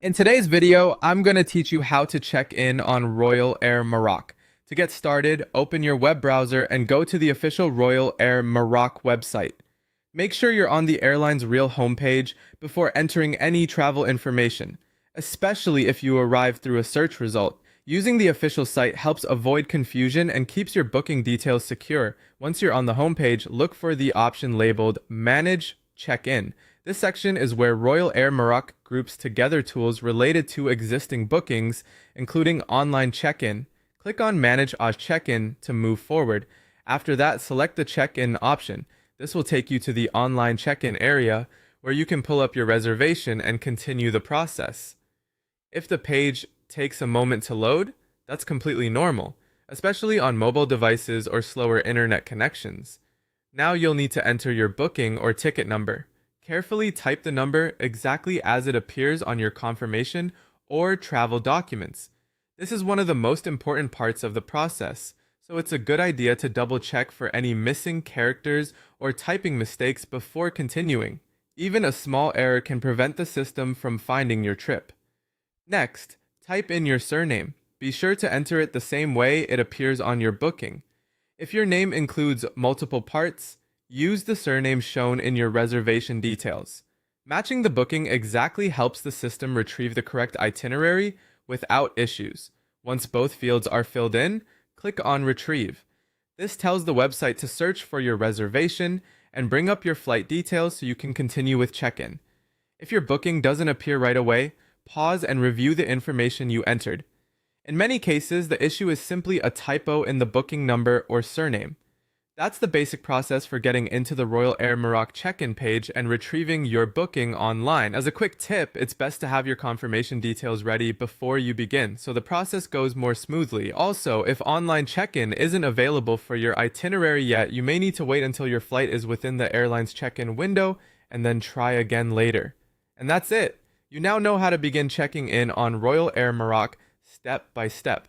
In today's video, I'm going to teach you how to check in on Royal Air Maroc. To get started, open your web browser and go to the official Royal Air Maroc website. Make sure you're on the airline's real homepage before entering any travel information, especially if you arrive through a search result. Using the official site helps avoid confusion and keeps your booking details secure. Once you're on the homepage, look for the option labeled Manage Check-in. This section is where Royal Air Maroc groups together tools related to existing bookings, including online check-in. Click on Manage a Check-in to move forward. After that, select the check-in option. This will take you to the online check-in area where you can pull up your reservation and continue the process. If the page takes a moment to load, that's completely normal, especially on mobile devices or slower internet connections. Now you'll need to enter your booking or ticket number. Carefully type the number exactly as it appears on your confirmation or travel documents. This is one of the most important parts of the process, so it's a good idea to double check for any missing characters or typing mistakes before continuing. Even a small error can prevent the system from finding your trip. Next, type in your surname. Be sure to enter it the same way it appears on your booking. If your name includes multiple parts, use the surname shown in your reservation details. Matching the booking exactly helps the system retrieve the correct itinerary without issues. Once both fields are filled in, click on Retrieve. This tells the website to search for your reservation and bring up your flight details so you can continue with check-in. If your booking doesn't appear right away, pause and review the information you entered. In many cases, the issue is simply a typo in the booking number or surname. That's the basic process for getting into the Royal Air Maroc check-in page and retrieving your booking online. As a quick tip, it's best to have your confirmation details ready before you begin, so the process goes more smoothly. Also, if online check-in isn't available for your itinerary yet, you may need to wait until your flight is within the airline's check-in window and then try again later. And that's it. You now know how to begin checking in on Royal Air Maroc step by step.